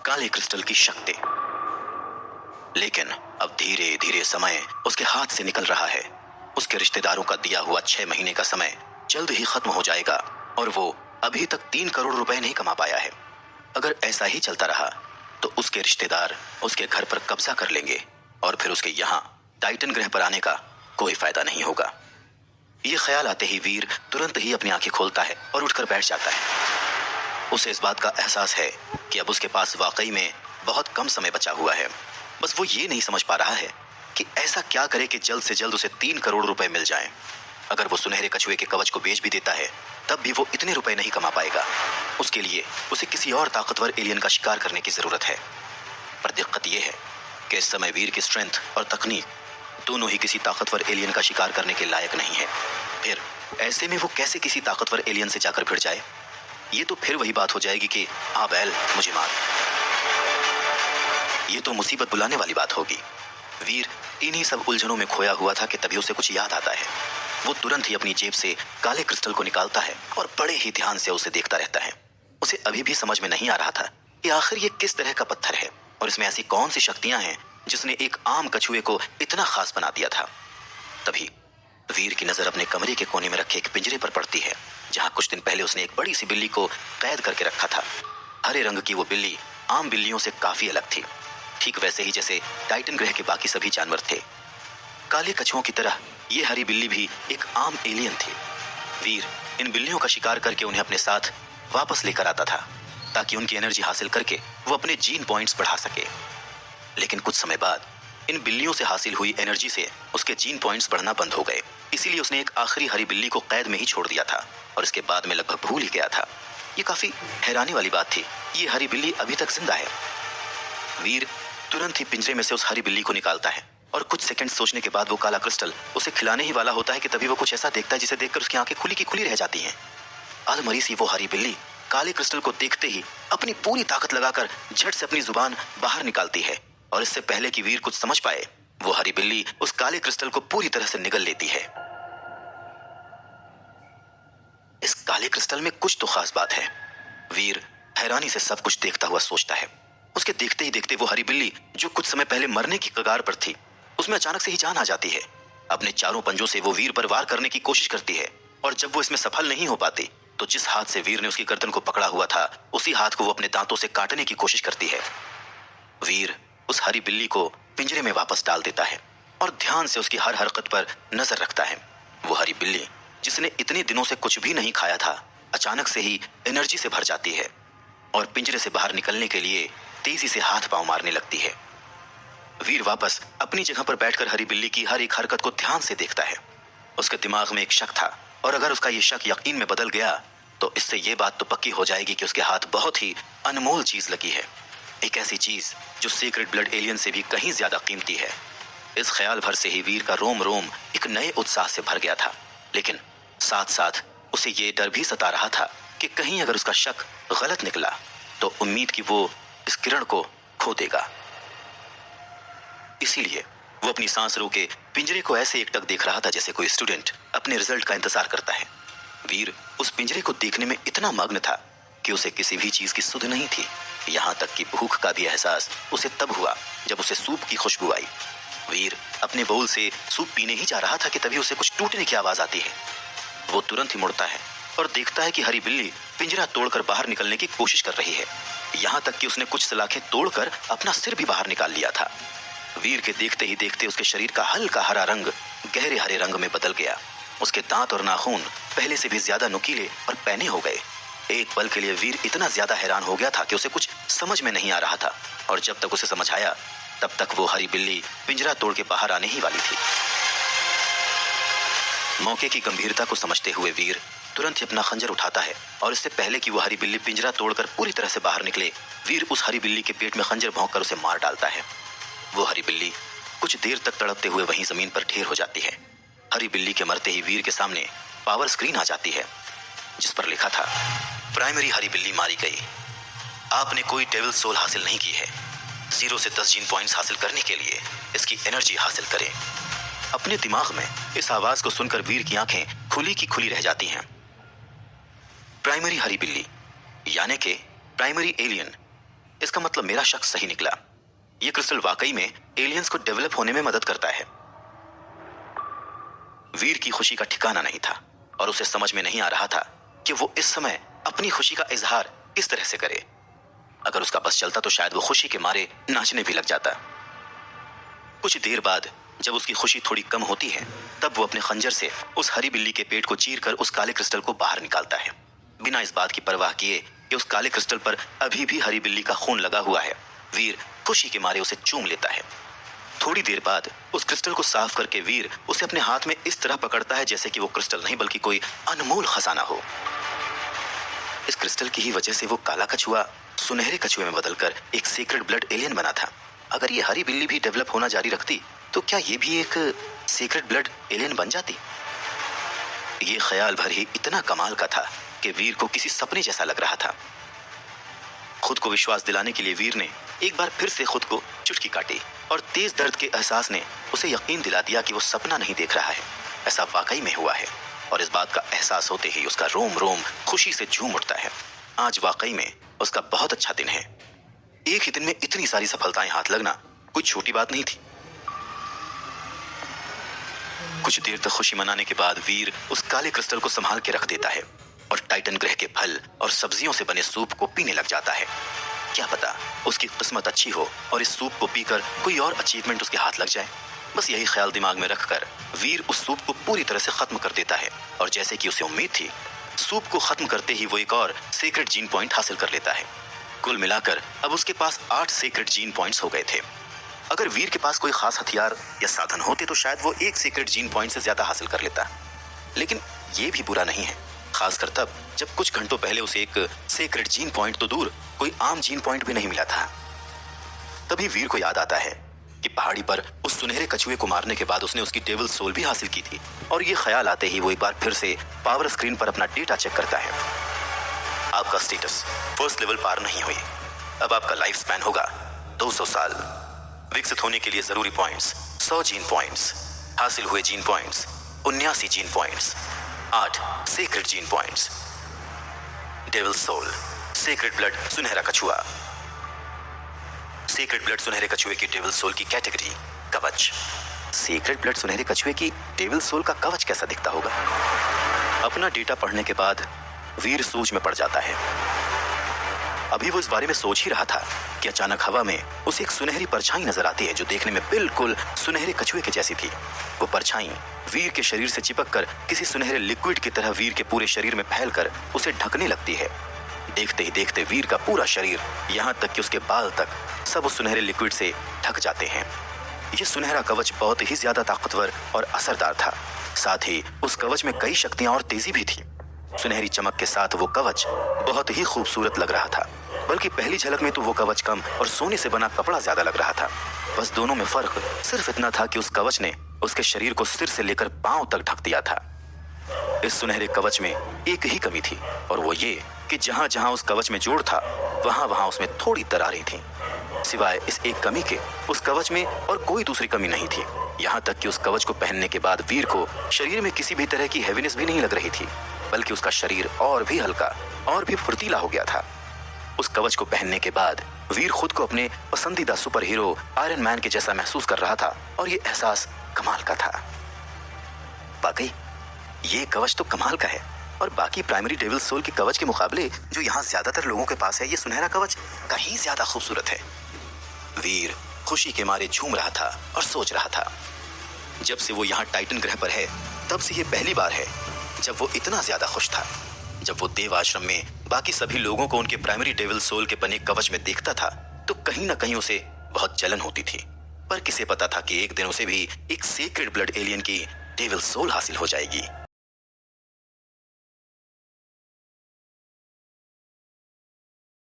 काले क्रिस्टल की शक्ति। लेकिन अब धीरे धीरे समय उसके हाथ से निकल रहा है। उसके रिश्तेदारों का दिया हुआ 6 महीने का समय जल्द ही खत्म हो जाएगा और वो अभी तक 3 करोड़ रुपए नहीं कमा पाया है। अगर ऐसा ही चलता रहा तो उसके रिश्तेदार उसके घर पर कब्जा कर लेंगे और फिर उसके यहाँ टाइटन ग्रह पर आने का कोई फायदा नहीं होगा। ये ख्याल आते ही वीर तुरंत ही अपनी आंखें खोलता है और उठकर बैठ जाता है। उसे इस बात का एहसास है कि अब उसके पास वाकई में बहुत कम समय बचा हुआ है। बस वो ये नहीं समझ पा रहा है कि ऐसा क्या करे कि जल्द से जल्द उसे 3 करोड़ रुपए मिल जाएं। अगर वो सुनहरे कछुए के कवच को बेच भी देता है तब भी वो इतने रुपए नहीं कमा पाएगा। उसके लिए उसे किसी और ताकतवर एलियन का शिकार करने की जरूरत है। पर दिक्कत यह है कि इस समय वीर की स्ट्रेंथ और तकनीक दोनों ही किसी ताकतवर एलियन का शिकार करने के लायक नहीं है। फिर ऐसे में वो कैसे किसी ताकतवर एलियन से जाकर भिड़ जाए? ये तो फिर वही बात हो जाएगी कि हाँ बैल मुझे मार। ये तो मुसीबत बुलाने वाली बात होगी। वीर इन्हीं सब उलझनों में खोया हुआ था कि तभी उसे कुछ याद आता है। वो तुरंत ही अपनी जेब से काले क्रिस्टल को निकालता है और बड़े ही ध्यान से उसे देखता रहता है। उसे अभी भी समझ में नहीं आ रहा था कि आखिर ये किस तरह का पत्थर है और इसमें ऐसी कौन सी शक्तियां हैं जिसने एक आम कछुए को इतना खास बना दिया था। तभी वीर की नजर अपने कमरे के कोने में रखे एक पिंजरे पर पड़ती है जहां कुछ दिन पहले उसने एक बड़ी सी बिल्ली को कैद करके रखा था। हरे रंग की वो बिल्ली आम बिल्लियों से काफी अलग थी, ठीक वैसे ही जैसे टाइटन ग्रह के बाकी सभी जानवर थे। काले कछुओं की तरह ये हरी बिल्ली भी एक आम एलियन थी। वीर इन बिल्लियों का शिकार करके उन्हें अपने साथ वापस लेकर आता था ताकि उनकी एनर्जी हासिल करके वो अपने जीन पॉइंट्स बढ़ा सके। लेकिन कुछ समय बाद इन बिल्लियों से हासिल हुई एनर्जी से उसके जीन पॉइंट्स बढ़ना बंद हो गए। इसीलिए उसने एक आखिरी हरी बिल्ली को कैद में ही छोड़ दिया था और इसके बाद में लगभग भूल ही गया था। ये काफी हैरानी वाली बात थी, ये हरी बिल्ली अभी तक जिंदा है। वीर तुरंत ही पिंजरे में से उस हरी बिल्ली को निकालता है और कुछ सेकंड सोचने के बाद वो काला क्रिस्टल उसे खिलाने ही वाला होता है कि तभी वो कुछ ऐसा देखता है जिसे देखकर उसकी आंखें खुली की खुली रह जाती हैं। अधमरी सी वो हरी बिल्ली काले क्रिस्टल को देखते ही अपनी पूरी ताकत लगाकर झट से अपनी जुबान बाहर निकालती है और इससे पहले कि वीर कुछ समझ पाए वो हरी बिल्ली उस काले क्रिस्टल को पूरी तरह से निगल लेती है। इस काले क्रिस्टल में कुछ तो खास बात है। वीर हैरानी से सब कुछ देखता हुआ सोचता है। उसके देखते ही देखते वो हरी बिल्ली जो कुछ समय पहले मरने की कगार पर थी उसमें अचानक से ही जान आ जाती है। अपने चारों पंजों से वो वीर पर वार करने की कोशिश करती है और जब वो इसमें सफल नहीं हो पाती तो जिस हाथ से वीर ने उसकी गर्दन को पकड़ा हुआ था उसी हाथ को वो अपने दांतों से काटने की कोशिश करती है। वीर उस हरी बिल्ली को पिंजरे में वापस डाल देता है और ध्यान से उसकी हर हरकत पर नजर रखता है। वो हरी बिल्ली जिसने इतने दिनों से कुछ भी नहीं खाया था अचानक से ही एनर्जी से भर जाती है और पिंजरे से बाहर निकलने के लिए तेजी से हाथ पांव मारने लगती है। वीर वापस अपनी जगह पर बैठकर हरी बिल्ली की हर एक हरकत को ध्यान से देखता है। उसके दिमाग में एक शक था और अगर उसका ये शक यकीन में बदल गया तो इससे ये बात तो पक्की हो जाएगी कि उसके हाथ बहुत ही अनमोल चीज लगी है, एक ऐसी चीज जो सीक्रेट ब्लड एलियन से भी कहीं ज्यादा कीमती है। इस ख्याल भर से ही वीर का रोम रोम एक नए उत्साह से भर गया था, लेकिन साथ साथ उसे ये डर भी सता रहा था कि कहीं अगर उसका शक गलत निकला तो उम्मीद की वो इस किरण को खो देगा। इसीलिए वो अपनी सांस रोके पिंजरे को ऐसे एकटक देख रहा था जैसे कोई स्टूडेंट अपने रिजल्ट का इंतजार करता है। वीर उस पिंजरे को देखने में इतना मग्न था कि उसे किसी भी चीज की सुध नहीं थी। यहाँ तक कि भूख का भी एहसास उसे तब हुआ जब उसे सूप की खुशबू आई। वीर अपने बाउल से सूप पीने ही जा रहा था कि तभी उसे कुछ टूटने की आवाज आती है। वो तुरंत ही मुड़ता है और देखता है कि हरी बिल्ली पिंजरा तोड़कर बाहर निकलने की कोशिश कर रही है। यहाँ तक कि उसने कुछ सलाखें तोड़कर अपना सिर भी बाहर निकाल लिया था। वीर के देखते ही देखते उसके शरीर का हल्का हरा रंग गहरे हरे रंग में बदल गया। उसके दांत और नाखून पहले से भी ज्यादा नुकीले और पैने हो गए। एक पल के लिए वीर इतना ज्यादा हैरान हो गया था कि उसे कुछ समझ में नहीं आ रहा था और जब तक उसे समझ आया तब तक वो हरी बिल्ली पिंजरा तोड़ के बाहर आने ही वाली थी। मौके की गंभीरता को समझते हुए वीर तुरंत ही अपना खंजर उठाता है और इससे पहले कि वो हरी बिल्ली पिंजरा तोड़कर पूरी तरह से बाहर निकले वीर उस हरी बिल्ली के पेट में खंजर भोंककर उसे मार डालता है। वो हरी बिल्ली कुछ देर तक तड़पते हुए वहीं जमीन पर ढेर हो जाती है। हरी बिल्ली के मरते ही वीर के सामने पावर स्क्रीन आ जाती है जिस पर लिखा था, प्राइमरी हरी बिल्ली मारी गई। आपने कोई डेविल सोल हासिल नहीं की है। 0 से 10 जीन पॉइंट्स हासिल करने के लिए इसकी एनर्जी हासिल करें। अपने दिमाग में इस आवाज को सुनकर वीर की आंखें खुली की खुली रह जाती हैं। प्राइमरी हरी बिल्ली यानी कि प्राइमरी एलियन। इस इसका मतलब मेरा शक सही निकला। ये क्रिस्टल वाकई में एलियंस को डेवलप होने में मदद करता है। वीर की खुशी का ठिकाना नहीं था और उसे समझ में नहीं आ रहा था कि वो इस समय अपनी खुशी का इजहार किस तरह से करे। अगर उसका बस चलता तो शायद वो खुशी के मारे नाचने भी लग जाता। कुछ देर बाद जब उसकी खुशी थोड़ी कम होती है तब वो अपने खंजर से उस हरी बिल्ली के पेट को चीरकर उस काले क्रिस्टल को बाहर निकालता है, बिना इस बात की परवाह किए कि उस काले क्रिस्टल पर अभी भी हरी बिल्ली का खून लगा हुआ है। वीर खुशी के मारे उसे चूम लेता है। थोड़ी देर बाद उस क्रिस्टल को साफ करके वीर उसे अपने हाथ में इस तरह पकड़ता है जैसे कि वो क्रिस्टल नहीं बल्कि कोई अनमोल खजाना हो। इस क्रिस्टल की ही वजह से वो काला कछुआ सुनहरे कछुए में बदलकर एक सीक्रेट ब्लड एलियन बना था। अगर ये हरी बिल्ली भी डेवलप होना जारी रखती तो क्या ये भी एक सीक्रेट ब्लड एलियन बन जाती? ये ख्याल भर ही इतना कमाल का था कि वीर को किसी सपने जैसा लग रहा था। खुद को विश्वास दिलाने के लिए वीर ने एक बार फिर से खुद को चुटकी काटी और तेज दर्द के एहसास ने उसे यकीन दिला दिया कि वो सपना नहीं देख रहा है, ऐसा वाकई में हुआ है। और इस बात का एहसास होते ही उसका रोम रोम खुशी से झूम उठता है। आज वाकई में उसका बहुत अच्छा दिन है। एक ही दिन में इतनी सारी सफलताएं हाथ लगना कोई छोटी बात नहीं थी। कुछ देर तक खुशी मनाने के बाद वीर उस काले क्रिस्टल को संभाल के रख देता है और टाइटन ग्रह के फल और सब्जियों से बने सूप को पीने लग जाता है। क्या पता उसकी किस्मत अच्छी हो और इस सूप को पीकर कोई और अचीवमेंट उसके हाथ लग जाए। बस यही ख्याल दिमाग में रखकर वीर उस सूप को पूरी तरह से खत्म कर देता है और जैसे कि उसे उम्मीद थी, सूप को खत्म करते ही वो एक और सीक्रेट जीन पॉइंट हासिल कर लेता है। कुल मिलाकर अब उसके पास 8 सीक्रेट जीन पॉइंट्स हो गए थे। अगर वीर के पास कोई खास हथियार या साधन होते तो शायद वो एक सीक्रेट जीन पॉइंट से ज्यादा हासिल कर लेता, लेकिन ये भी बुरा नहीं है, खासकर तब जब कुछ घंटों पहले उसे एक सीक्रेट जीन पॉइंट तो दूर कोई आम जीन पॉइंट भी नहीं मिला था। तभी वीर को याद आता है कि पहाड़ी पर उस सुनहरे कछुए को मारने के बाद उसने उसकी डेविल सोल भी हासिल की थी और ये ख्याल आते ही वो एक बार फिर से पावर स्क्रीन पर अपना डेटा चेक करता है। आपका स्टेटस फर्स्ट लेवल पार नहीं हुई। अब आपका लाइफ स्पैन होगा 200 साल। विकसित होने के लिए जरूरी पॉइंट्स 100 जीन पॉइंट्स। हासिल हुए gene points 79 gene points. 8 secret gene points. Devil soul, secret blood सुनहरा कछुआ। सीक्रेट ब्लड सुनहरे कछुए की डेविल सोल की कैटेगरी कवच। सीक्रेट ब्लड सुनहरे कछुए की डेविल सोल का कवच कैसा दिखता होगा? अपना डेटा पढ़ने के बाद वीर सोच में पड़ जाता है। अभी वो इस बारे में सोच ही रहा था कि अचानक हवा में उसे एक सुनहरी परछाई नजर आती है जो देखने में बिल्कुल सुनहरे कछुए के जैसी थी। वो परछाई वीर के शरीर से चिपककर किसी सुनहरे लिक्विड की तरह वीर के पूरे शरीर में फैलकर उसे ढकने लगती है। देखते ही देखते वीर का पूरा शरीर यहाँ तक कि उसके बाल तक सब उस सुनहरे लिक्विड से ढक जाते हैं। ये सुनहरा कवच बहुत ही ज्यादा ताकतवर और असरदार था। साथ ही उस कवच में कई शक्तियां और तेजी भी थी। सुनहरी चमक के साथ वो कवच बहुत ही खूबसूरत लग रहा था, बल्कि पहली झलक में तो वो कवच कम और सोने से बना कपड़ा ज्यादा लग रहा था। बस दोनों में फर्क सिर्फ इतना था कि उस कवच ने उसके शरीर को सिर से लेकर पांव तक ढक दिया था। इस सुनहरे कवच में एक ही कमी थी और वो ये कि जहां जहां उस कवच में जोड़ था वहां वहां उसमें थोड़ी दरारें थीं। सिवाय इस एक कमी के उस कवच में और कोई दूसरी कमी नहीं थी। यहाँ तक कि उस कवच को पहनने के बाद वीर को शरीर में किसी भी तरह की हैवीनेस भी नहीं लग रही थी, बल्कि उसका शरीर और भी हल्का और भी फुर्तीला हो गया था। उस कवच को पहनने के बाद वीर खुद को अपने पसंदीदा सुपर हीरो आयरन मैन के जैसा महसूस कर रहा था और ये एहसास कमाल का था। वाकई ये कवच तो कमाल का है और बाकी प्राइमरी डेविल सोल के कवच के मुकाबले जो यहाँ ज्यादातर लोगों के पास है, ये सुनहरा कवच कहीं ज्यादा खूबसूरत है। वीर खुशी के मारे झूम रहा था और सोच रहा था, जब से वो यहाँ टाइटन ग्रह पर है तब से ये पहली बार है जब वो इतना ज्यादा खुश था। जब वो देव आश्रम में बाकी सभी लोगों को उनके प्राइमरी डेविल सोल के बने कवच में देखता था तो कहीं ना कहीं उसे बहुत जलन होती थी, पर किसे पता था कि एक दिन उसे भी एक सीक्रेट ब्लड एलियन की डेविल सोल हासिल हो जाएगी।